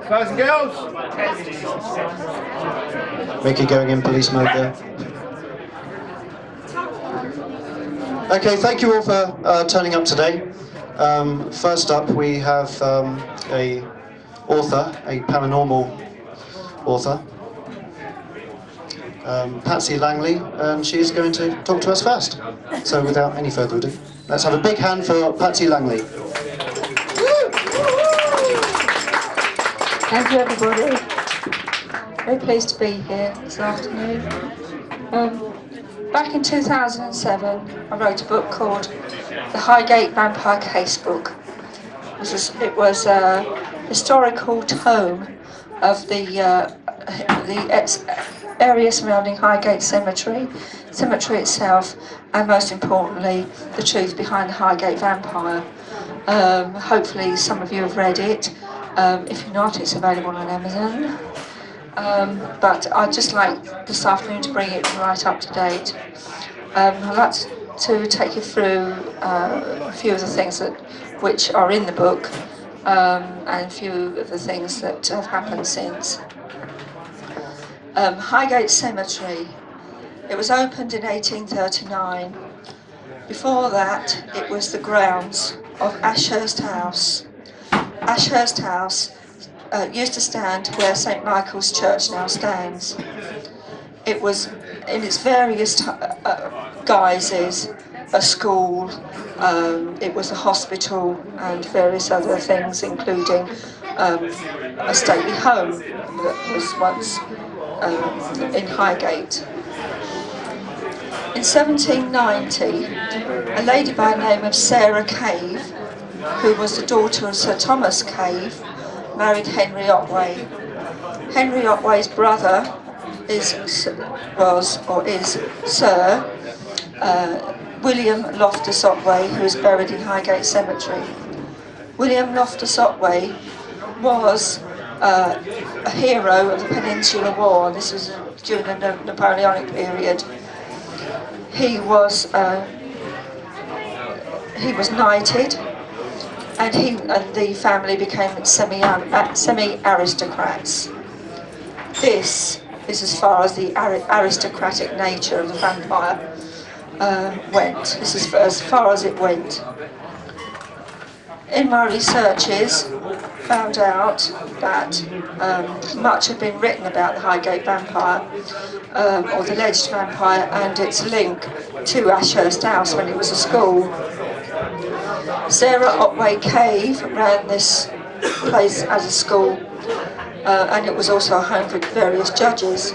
Guys and girls. Mickey going in police mode there. Okay, thank you all for turning up today. First up, we have a paranormal author, Patsy Langley, and she's going to talk to us first. So without any further ado, let's have a big hand for Patsy Langley. Thank you, everybody. Very pleased to be here this afternoon. Back in 2007, I wrote a book called The Highgate Vampire Casebook. It was a historical tome of the area surrounding Highgate Cemetery itself, and most importantly, the truth behind the Highgate Vampire. Hopefully some of you have read it. If you're not, it's available on Amazon. But I'd just like this afternoon to bring it right up to date. I'd like to take you through a few of the things which are in the book, and a few of the things that have happened since. Highgate Cemetery. It was opened in 1839. Before that, it was the grounds of Ashurst House. Ashurst House used to stand where St Michael's Church now stands. It was, in its various guises, a school, it was a hospital, and various other things, including a stately home that was once in Highgate. In 1790, a lady by the name of Sarah Cave, who was the daughter of Sir Thomas Cave, married Henry Otway. Henry Otway's brother is Sir William Loftus Otway, who is buried in Highgate Cemetery. William Loftus Otway was a hero of the Peninsular War. This was during the Napoleonic period. He was knighted, and the family became semi-aristocrats. This is as far as the aristocratic nature of the vampire went. This is as far as it went. In my researches, found out that much had been written about the Highgate Vampire, or the alleged vampire, and its link to Ashurst House when it was a school. Sarah Otway Cave ran this place as a school, and it was also a home for various judges.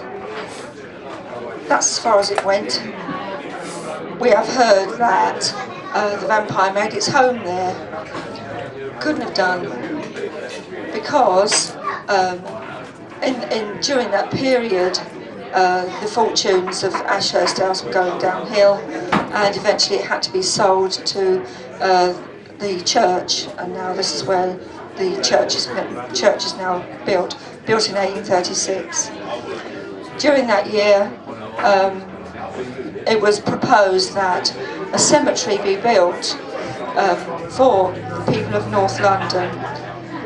That's as far as it went. We have heard that the vampire made its home there. Couldn't have done, because during that period, the fortunes of Ashurst House were going downhill, and eventually it had to be sold to the church, and now this is where the church is now built in 1836. During that year, it was proposed that a cemetery be built for the people of North London.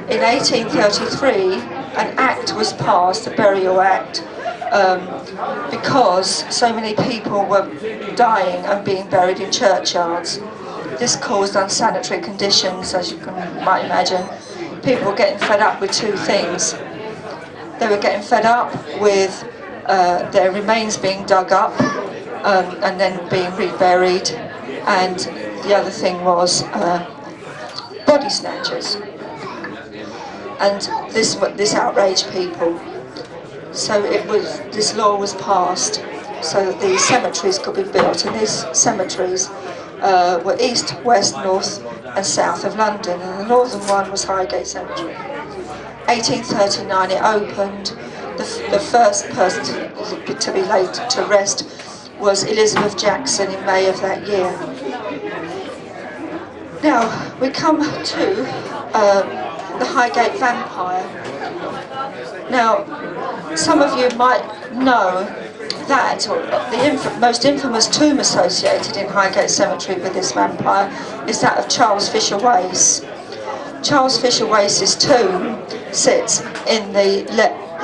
In 1833, an act was passed, a burial act, because so many people were dying and being buried in churchyards. This caused unsanitary conditions, as you might imagine. People were getting fed up with two things. They were getting fed up with their remains being dug up and then being reburied, and the other thing was body snatchers. And this outraged people. So this law was passed so that these cemeteries could be built, and these cemeteries were east, west, north and south of London, and the northern one was Highgate Cemetery. 1839 it opened. The first person to be laid to rest was Elizabeth Jackson in May of that year. Now we come to the Highgate Vampire. Now some of you might know that the most infamous tomb associated in Highgate Cemetery with this vampire is that of Charles Fisher Wace. Charles Fisher Wace's tomb sits in the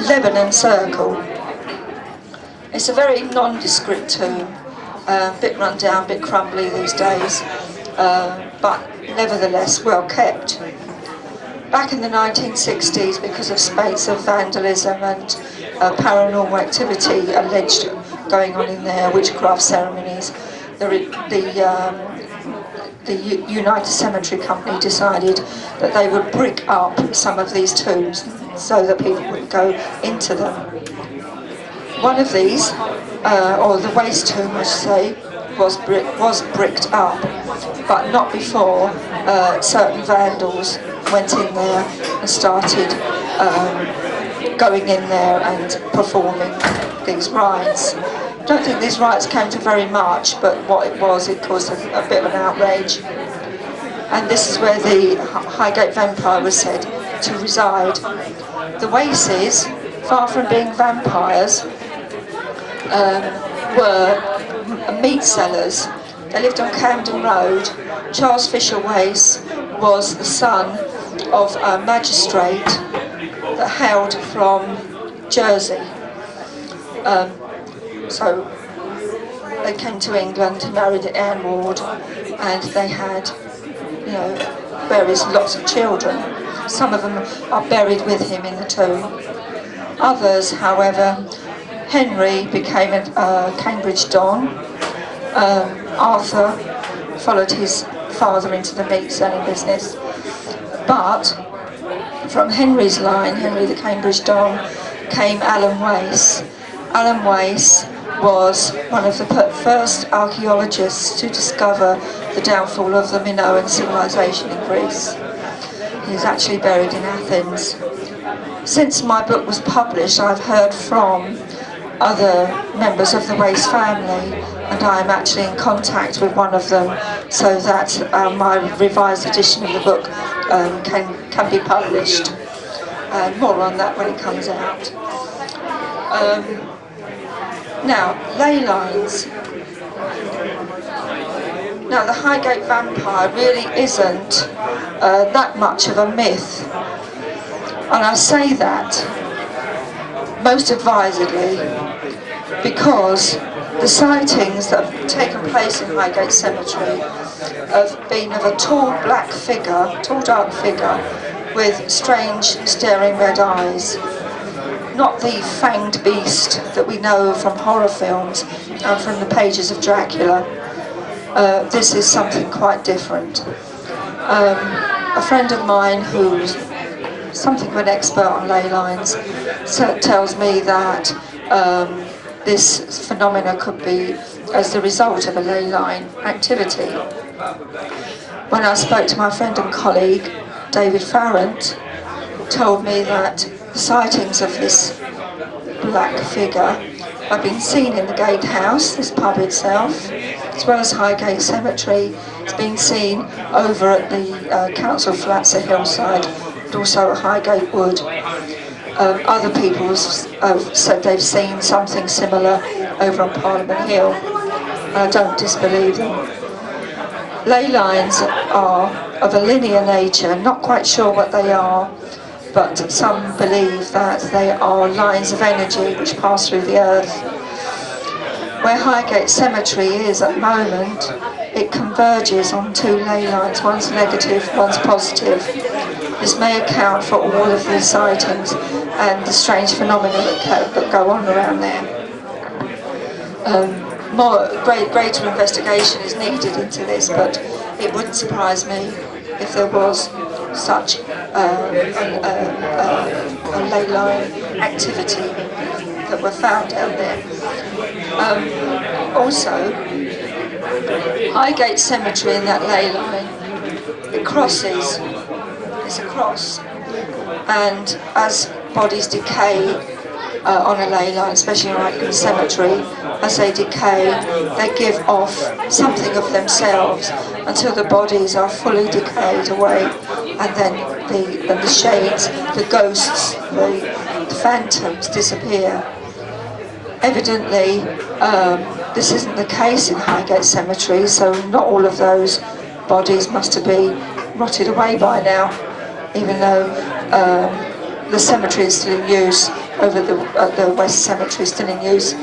Lebanon Circle. It's a very nondescript tomb, a bit run down, a bit crumbly these days, but nevertheless well kept. Back in the 1960s, because of spate of vandalism and paranormal activity alleged going on in there, witchcraft ceremonies, the United Cemetery Company decided that they would brick up some of these tombs so that people would go into them. One of these, or the waste tomb I should say, was bricked up, but not before certain vandals went in there and started going in there and performing these rites. I don't think these rites came to very much, but what it caused a bit of an outrage. And this is where the Highgate Vampire was said to reside. The Waces, far from being vampires, were meat sellers. They lived on Camden Road. Charles Fisher Wace was the son of a magistrate that hailed from Jersey. So they came to England, married Anne Ward, and they had, you know, lots of children. Some of them are buried with him in the tomb. Others, however, Henry became a Cambridge Don. Arthur followed his father into the meat selling business. But from Henry's line, Henry the Cambridge Don, came Alan Wace. Alan Wace was one of the first archaeologists to discover the downfall of the Minoan civilization in Greece. He's actually buried in Athens. Since my book was published, I've heard from other members of the Wace family, and I am actually in contact with one of them, so that my revised edition of the book can be published. More on that when it comes out. Now, ley lines. Now, the Highgate Vampire really isn't that much of a myth, and I say that most advisedly because the sightings that have taken place in Highgate Cemetery have been of a tall dark figure with strange staring red eyes. Not the fanged beast that we know from horror films and from the pages of Dracula. This is something quite different. A friend of mine who's something of an expert on ley lines tells me that this phenomena could be as the result of a ley line activity. When I spoke to my friend and colleague David Farrant, told me that the sightings of this black figure have been seen in the Gatehouse, this pub itself, as well as Highgate Cemetery. It's been seen over at the council flats at Hillside and also at Highgate Wood. Other people have said they've seen something similar over on Parliament Hill. I don't disbelieve them. Ley lines are of a linear nature, not quite sure what they are, but some believe that they are lines of energy which pass through the earth. Where Highgate Cemetery is at the moment, it converges on two ley lines, one's negative, one's positive. This may account for all of these sightings and the strange phenomena that go on around there. Greater investigation is needed into this, but it wouldn't surprise me if there was such a ley line activity that were found out there. Also, Highgate Cemetery in that ley line, it crosses, it's a cross, and as bodies decay on a ley line, especially like in the cemetery, as they decay, they give off something of themselves until the bodies are fully decayed away, and then the shades, the ghosts, the phantoms disappear. Evidently, this isn't the case in Highgate Cemetery, so not all of those bodies must have been rotted away by now, even though the cemetery is still in use, over the West Cemetery is still in use.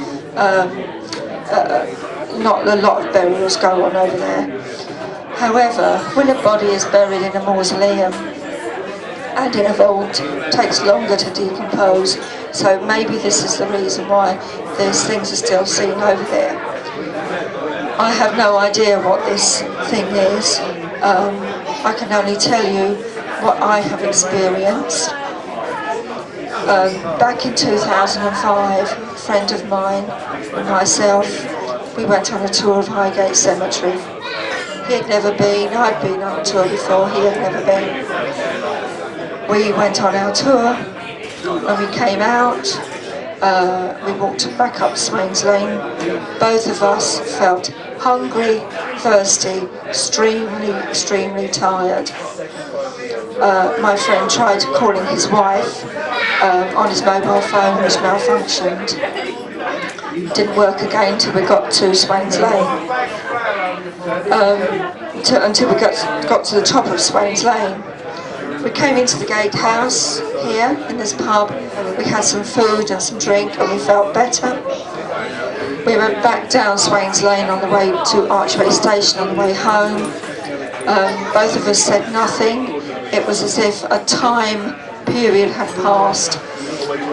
Not a lot of burials go on over there. However, when a body is buried in a mausoleum and in a vault, it takes longer to decompose. So maybe this is the reason why these things are still seen over there. I have no idea what this thing is. I can only tell you what I have experienced. Back in 2005, a friend of mine and myself, we went on a tour of Highgate Cemetery. He had never been, I'd been on a tour before, he had never been. We went on our tour. When we came out, we walked back up Swains Lane. Both of us felt hungry, thirsty, extremely tired. My friend tried calling his wife on his mobile phone, which malfunctioned. Didn't work again till we got to Swains Lane. Until we got to the top of Swains Lane. We came into the Gatehouse here in this pub. We had some food and some drink and we felt better. We went back down Swains Lane on the way to Archway Station on the way home. Both of us said nothing. It was as if a time period had passed.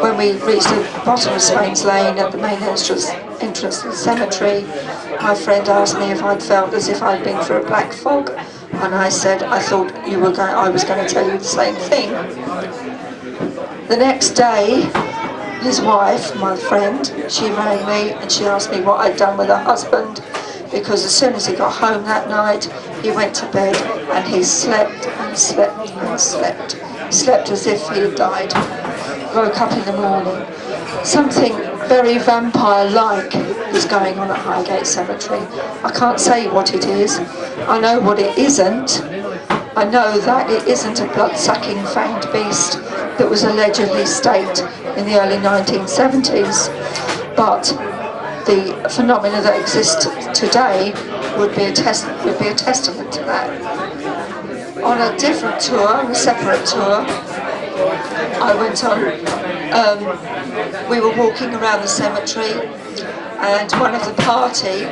When we reached the bottom of Swains Lane at the main entrance to the cemetery, my friend asked me if I'd felt as if I'd been through a black fog, and I said I thought I was going to tell you the same thing. The next day, his wife, my friend, she rang me and she asked me what I'd done with her husband, because as soon as he got home that night, he went to bed and he slept and slept and slept. Slept as if he had died. Woke up in the morning. Something very vampire-like is going on at Highgate Cemetery. I can't say what it is. I know what it isn't. I know that it isn't a blood-sucking fanged beast that was allegedly staked in the early 1970s. But the phenomena that exist today would be a testament to that. On a different tour, on a separate tour, I went on, we were walking around the cemetery and one of the party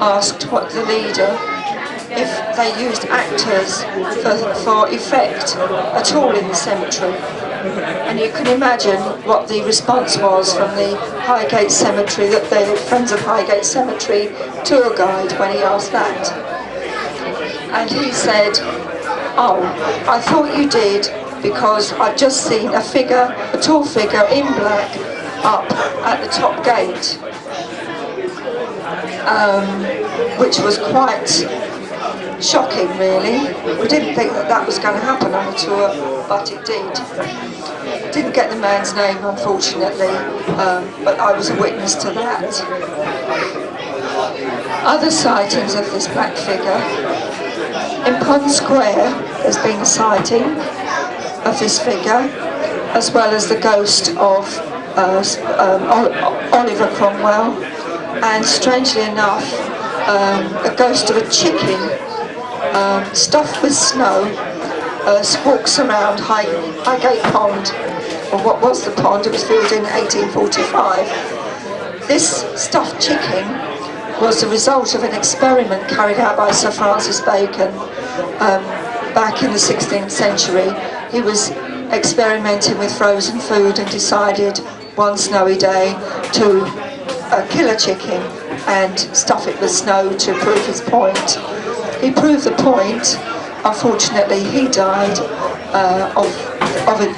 asked what the leader if they used actors for effect at all in the cemetery. And you can imagine what the response was from the Highgate Cemetery, that the Friends of Highgate Cemetery tour guide, when he asked that. And he said, "Oh, I thought you did because I'd just seen a figure, a tall figure in black, up at the top gate." Which was quite shocking, really. We didn't think that that was going to happen on the tour, but it did. Didn't get the man's name, unfortunately, but I was a witness to that. Other sightings of this black figure. In Pond Square, there's been a sighting of this figure, as well as the ghost of Oliver Cromwell, and strangely enough, a ghost of a chicken stuffed with snow walks around Highgate Pond, or what was the pond. It was filled in 1845. This stuffed chicken was the result of an experiment carried out by Sir Francis Bacon back in the 16th century. He was experimenting with frozen food and decided one snowy day to kill a chicken and stuff it with snow to prove his point. He proved the point. Unfortunately, he died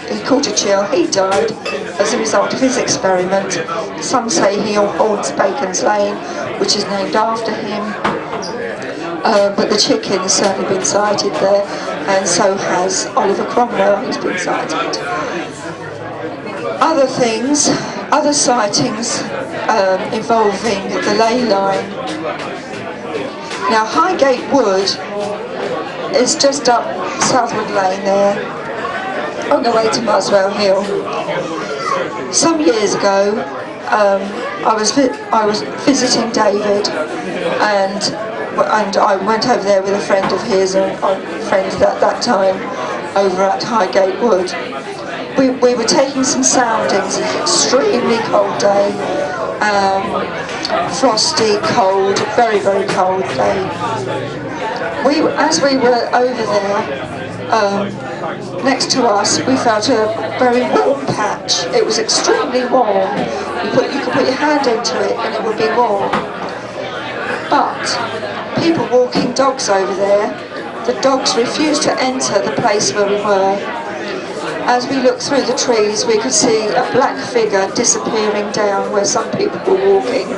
he caught a chill. He died as a result of his experiment. Some say he haunts Bacon's Lane, which is named after him. But the chicken has certainly been sighted there, and so has Oliver Cromwell, who's been sighted. Other things, other sightings involving the ley line. Now, Highgate Wood is just up Southwood Lane there, on the way to Muswell Hill. Some years ago, I was visiting David, and I went over there with a friend of his, and friends at that time, over at Highgate Wood. we were taking some soundings. Extremely cold day, frosty, cold, very, very cold day. As we were over there, next to us, we felt a very warm patch. It was extremely warm. You could put your hand into it and it would be warm. But people walking dogs over there, the dogs refused to enter the place where we were. As we looked through the trees, we could see a black figure disappearing down where some people were walking.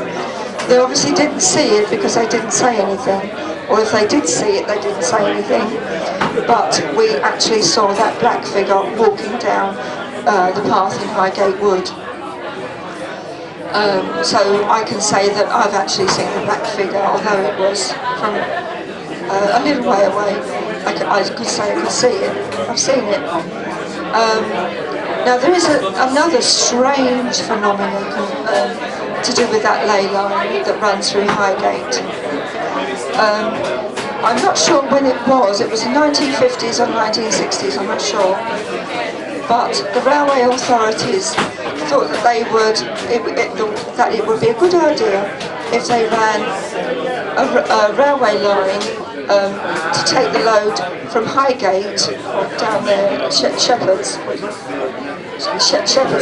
They obviously didn't see it because they didn't say anything, or if they did see it, they didn't say anything. But we actually saw that black figure walking down the path in Highgate Wood. So I can say that I've actually seen the black figure, although it was from a little way away. I could say I could see it. I've seen it. Now there is another strange phenomenon to do with that ley line that runs through Highgate. I'm not sure when it was the 1950s or 1960s, I'm not sure. But the railway authorities thought that that it would be a good idea if they ran a railway line to take the load from Highgate down there, Shepherd's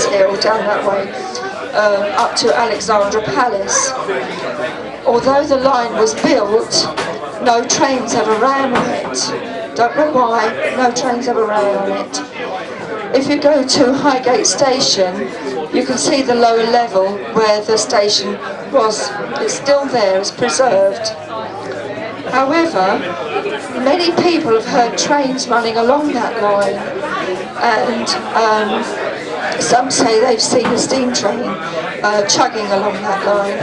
Hill, down that way, up to Alexandra Palace. Although the line was built, no trains ever ran on it. Don't know why, no trains ever ran on it. If you go to Highgate Station, you can see the lower level where the station was. It's still there, it's preserved. However, many people have heard trains running along that line, and some say they've seen a steam train chugging along that line.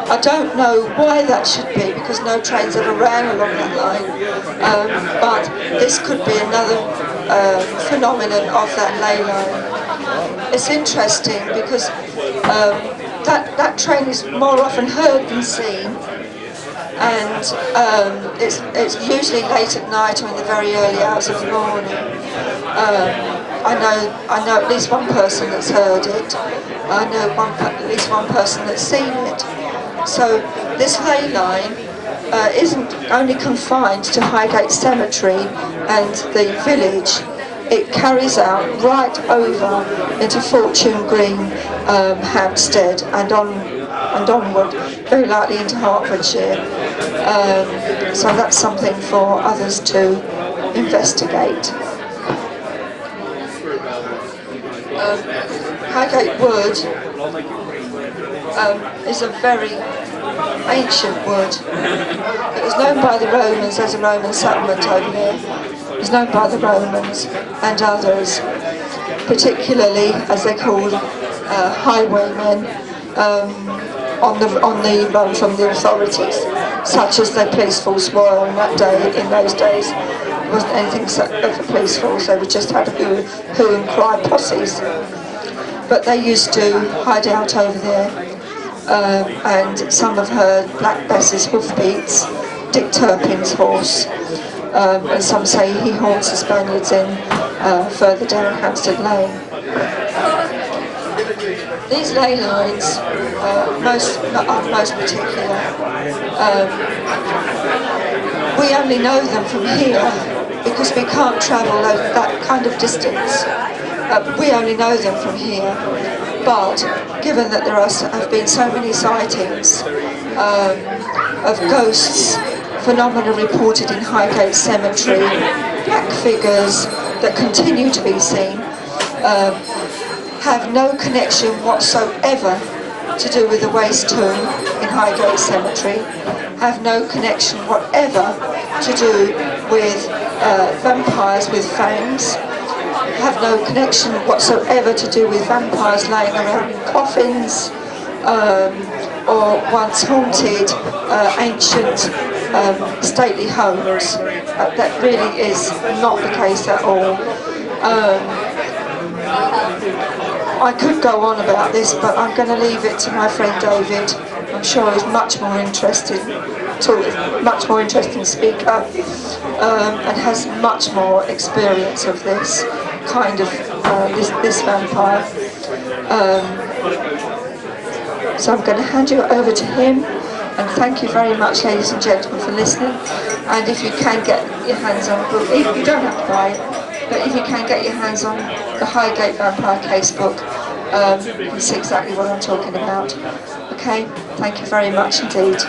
I don't know why that should be, because no trains ever ran along that line, but this could be another phenomenon of that ley line. It's interesting because that train is more often heard than seen, and it's usually late at night or in the very early hours of the morning. I know at least one person that's heard it. I know at least one person that's seen it. So this ley line isn't only confined to Highgate Cemetery and the village. It carries out right over into Fortune Green, Hampstead, and onward, very likely into Hertfordshire. So that's something for others to investigate. Highgate Wood is a very ancient wood. It was known by the Romans as a Roman settlement over there. It was known by the Romans and others, particularly as they're called highwaymen, on the run from the authorities, such as the police force were in that day. In those days, there wasn't anything of a police force. They would just have hue and cry posses. But they used to hide out over there, and some have heard Black Bess's hoofbeats, Dick Turpin's horse, and some say he haunts the Spaniards in further down Hampstead Lane. These ley lines are most particular. We only know them from here because we can't travel that kind of distance. We only know them from here, but given that there have been so many sightings of ghosts, phenomena reported in Highgate Cemetery, black figures that continue to be seen, have no connection whatsoever to do with the waste tomb in Highgate Cemetery, have no connection whatever to do with vampires with fangs, have no connection whatsoever to do with vampires laying around in coffins, or once haunted ancient stately homes. That really is not the case at all. I could go on about this, but I'm going to leave it to my friend David. I'm sure he's much more interesting speaker, and has much more experience of this. kind of this vampire. So I'm going to hand you over to him, and thank you very much, ladies and gentlemen, for listening. And if you can get your hands on, well, you don't have to buy it, but if you can get your hands on the Highgate Vampire Casebook, you can see exactly what I'm talking about. Okay, thank you very much indeed.